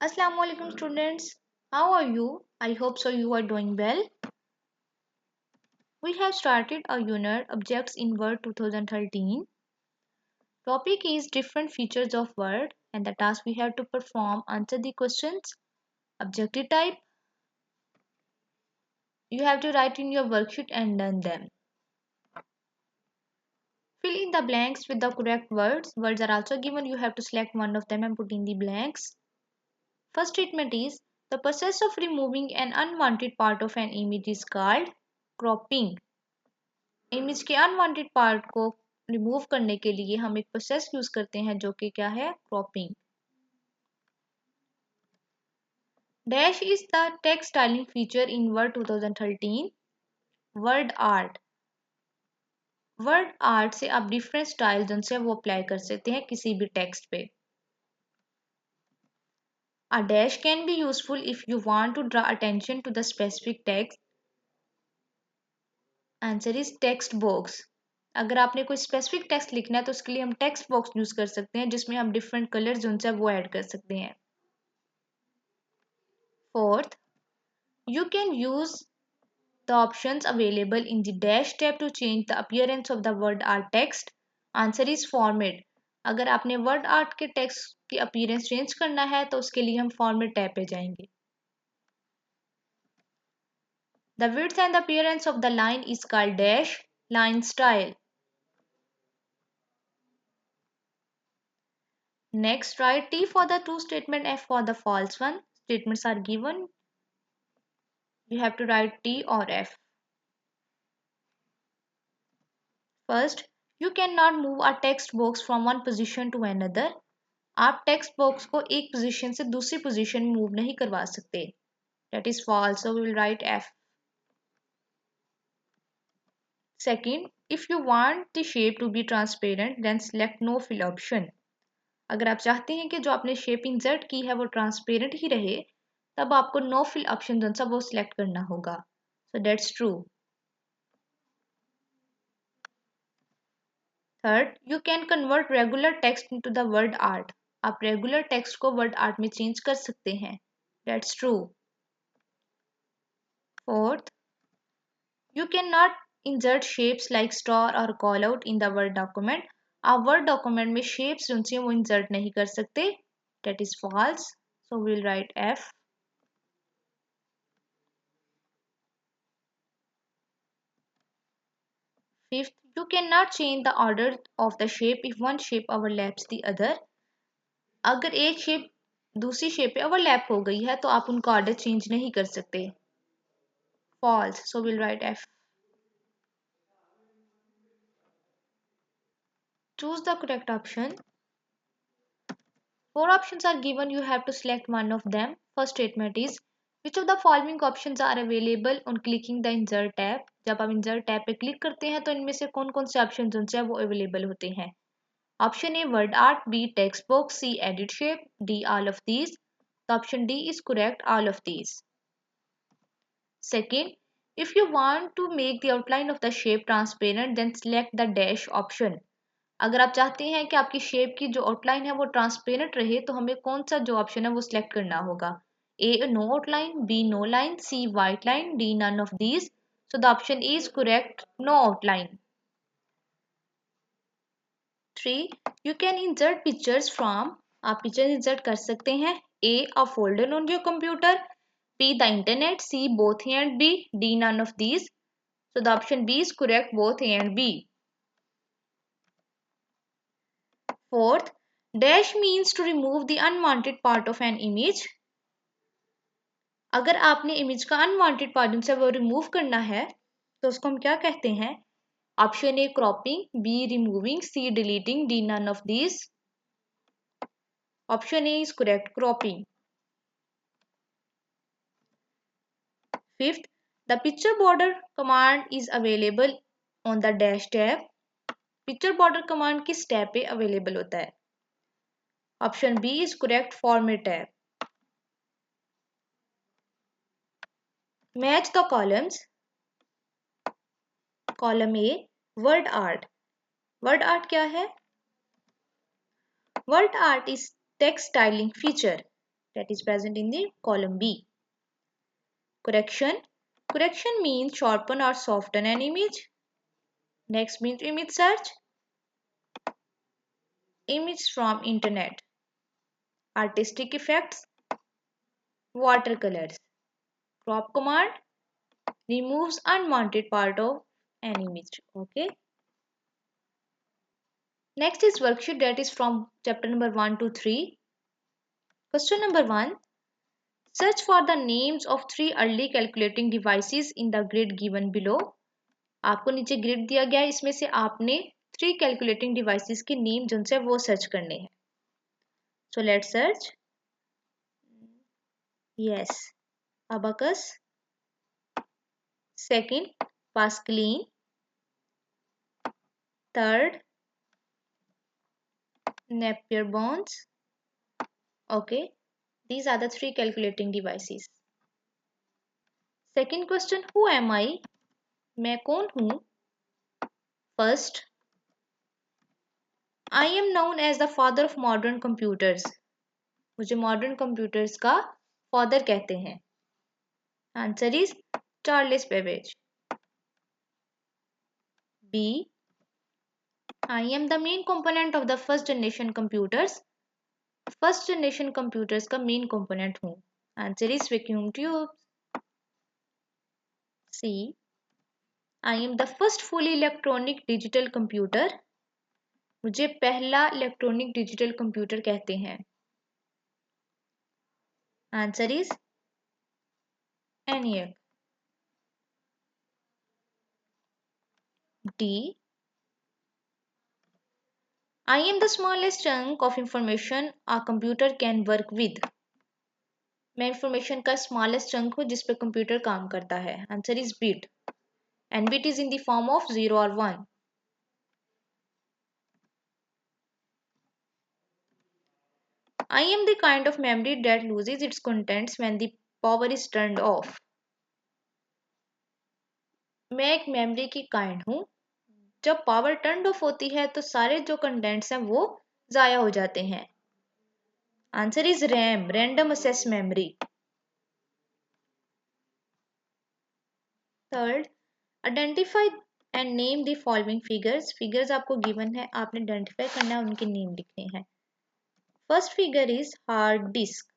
Assalamu alaikum students. How are you? I hope so you are doing well. We have started our unit Objects in Word 2013. Topic is different features of word and the task we have to perform answer the questions. Objective type. You have to write in your worksheet and learn them. Fill in the blanks with the correct words. Words are also given. You have to select one of them and put in the blanks. First statement is the process of removing an unwanted part of an image is called cropping. Image के unwanted part को remove करने के लिए हम एक process use करते हैं जो कि क्या है cropping dash is the text styling feature in word 2013 word art से आप डिफरेंट स्टाइल जिनसे वो अप्लाई कर सकते हैं किसी भी टेक्स्ट पे A dash can be useful if you want to draw attention to the specific text. Answer is text box. अगर आपने कोई स्पेसिफिक टेक्स्ट लिखना है तो उसके लिए हम टेक्स्ट बॉक्स यूज कर सकते हैं जिसमें हम डिफरेंट कलर्स जो उनसे वो ऐड कर सकते हैं Fourth, you can use the options available in the dash tab to change the appearance of the word art text. Answer is format. अगर आपने word art के text की appearance change करना है तो उसके लिए हम format tab पे जाएंगे. The width and the appearance of the line is called dash line style. Next, write T for the true statement, F for the false one. Statements are given. You have to write T or F. First, you cannot move a text box from one position to another. आप text box को एक position से दूसरी position में move नहीं करवा सकते. That is false. So we will write F. Second, if you want the shape to be transparent, then select no fill option. अगर आप चाहते हैं कि जो आपने शेप इंसर्ट की है वो ट्रांसपेरेंट ही रहे तब आपको नो फिल ऑप्शन जो सा वो सिलेक्ट करना होगा. So that's true. Third, you can convert regular text into the word art. आप रेगुलर टेक्स्ट को वर्ड आर्ट में चेंज कर सकते हैं. That's true. Fourth, you cannot insert shapes like star or call out in the word document. आप word document में shapes जिनसे वो insert नहीं कर सकते. That is false. So we will write F. Fifth, you cannot change the order of the shape if one shape overlaps the other. अगर एक shape दूसरी shape पे overlap हो गई है तो आप उनका order change नहीं कर सकते. False. So we'll write F. Choose the correct option. Four options are given. You have to select one of them. First statement is which of the following options are available on clicking the insert tab. जब आप insert tab पे click करते हैं तो इनमें से कौन कौन से options उनसे वो available होते हैं. Option A word art, B text box, C edit shape, D all of these. The option D is correct, all of these. Second, if you want to make the outline of the shape transparent, then select the dash option. अगर आप चाहते हैं कि आपकी shape की जो outline है वो ट्रांसपेरेंट रहे तो हमें कौन सा जो ऑप्शन है वो सिलेक्ट करना होगा. A no outline, B no line, C white line, D none of these. So the option A is correct, no outline. 3. You can insert pictures from. आप पिक्चर इंसर्ट कर सकते हैं. A a folder on your computer, B the internet, C both A and B, D none of these. So the option B is correct, both A and B. Fourth, dash means to remove the unwanted part of an image. अगर आपने image का unwanted part उनसे वो remove करना है तो उसको हम क्या कहते हैं. Option A cropping, B removing, C deleting, D none of these. Option A is correct, cropping. Fifth, the picture border command is available on the dash tab. Picture border command किस tab पे available होता है. Option B is correct, format tab. Match the columns. Column A word art. Word art क्या है. Word art is text styling feature. that is present in the column B. Correction. Correction means sharpen or soften an image. Next means image search. Image from internet. Artistic effects. Watercolors. Crop command removes unwanted part of an image. Okay. Next is worksheet that is from chapter number 1 to 3. Question number 1. Search for the names of 3 early calculating devices in the grid given below. आपको नीचे grid दिया गया है, इसमें से आपने 3 calculating devices के name जिनसे वो सर्च करने हैं. So let's search. Yes, abacus. Second, Pascaline. Third, Napier bones. Okay, these are the 3 calculating devices. Second question, who am I? मैं कौन हूँ? First, I am known as the father of modern computers. मुझे modern computers का father कहते हैं. Answer is Charles Babbage. B, I am the main component of the first generation computers. First generation computers का main component हूँ. Answer is vacuum tubes. C, I am the first fully electronic digital computer. मुझे पहला electronic digital computer कहते हैं. Answer is ENIAC. D, I am the smallest chunk of information a computer can work with. मैं information का smallest chunk हूँ जिस पे computer काम करता है. Answer is bit, and bit is in the form of 0 और 1. I am the kind of memory that loses its contents when the power is turned off. मैं एक मेमोरी की काइंड हूँ, जब पावर टर्न ऑफ होती है तो सारे जो कंटेंट्स हैं वो जाया हो जाते हैं. Answer is RAM, random access memory. Third, identify and name the following figures. Figures आपको गिवन है, आपने आइडेंटिफाई करना है, उनके नेम लिखने हैं. First figure is hard disk.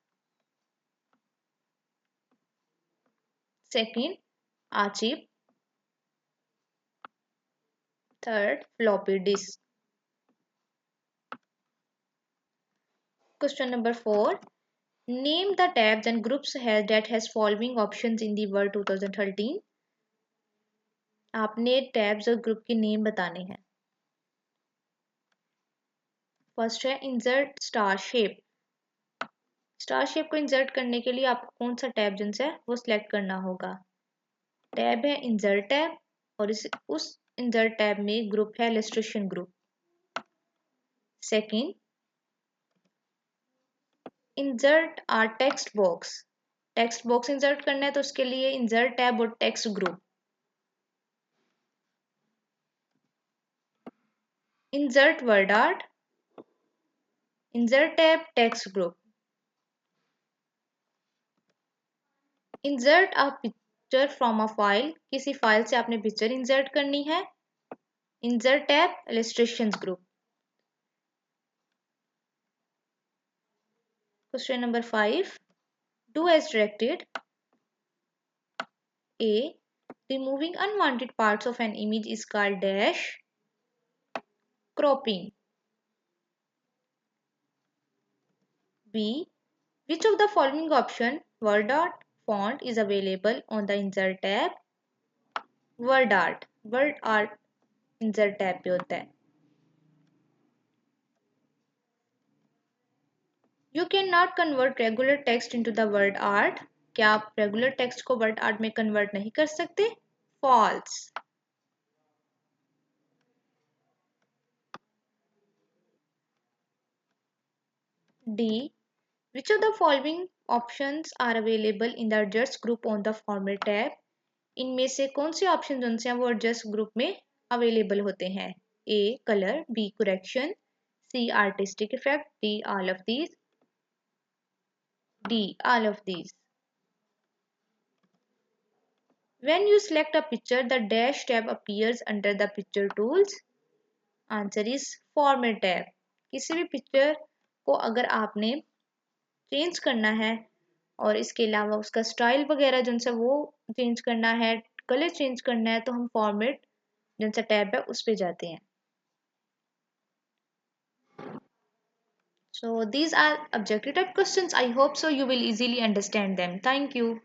Second, archive. Third, floppy disk. Question number 4. Name the tabs and groups that has following options in the Word 2013. आपने tabs और ग्रुप के नेम बताने हैं. फर्स्ट है insert star shape. Star shape को insert करने के लिए आपको कौन सा टैब जिनसे है वो सिलेक्ट करना होगा. टैब है इंसर्ट टैब, और उस इंसर्ट टैब में ग्रुप है illustration group. Second, insert or text box. Text box insert करना है तो उसके लिए इंसर्ट टैब और text group. Insert word art. Insert tab text group. Insert a picture from a file. किसी फाइल से आपने पिक्चर इंसर्ट करनी है. Insert tab illustrations group. Question number 5. Do as directed. A, removing unwanted parts of an image is called dash. Cropping. B, which of the following option word art font is available on the insert tab? Word art. Word art insert tab पे होता है. You cannot convert regular text into the word art. क्या आप regular text को word art में convert नहीं कर सकते? False. D, which of the following options are available in the adjust group on the format tab? इनमें से कौन से ऑप्शन जिनसे वो adjust ग्रुप में अवेलेबल होते हैं? A, color. B, correction. C, artistic effect. D, all of these. D. All of these. When you select a picture, the dash tab appears under the picture tools. Answer is format tab. किसी भी picture को अगर आपने change करना है और इसके अलावा उसका स्टाइल वगैरह जिन सा वो चेंज करना है, कलर चेंज करना है, तो हम फॉर्मेट जिन सा टैब है उस पे जाते हैं. So these are objective type questions. I hope so you will easily understand them. Thank you.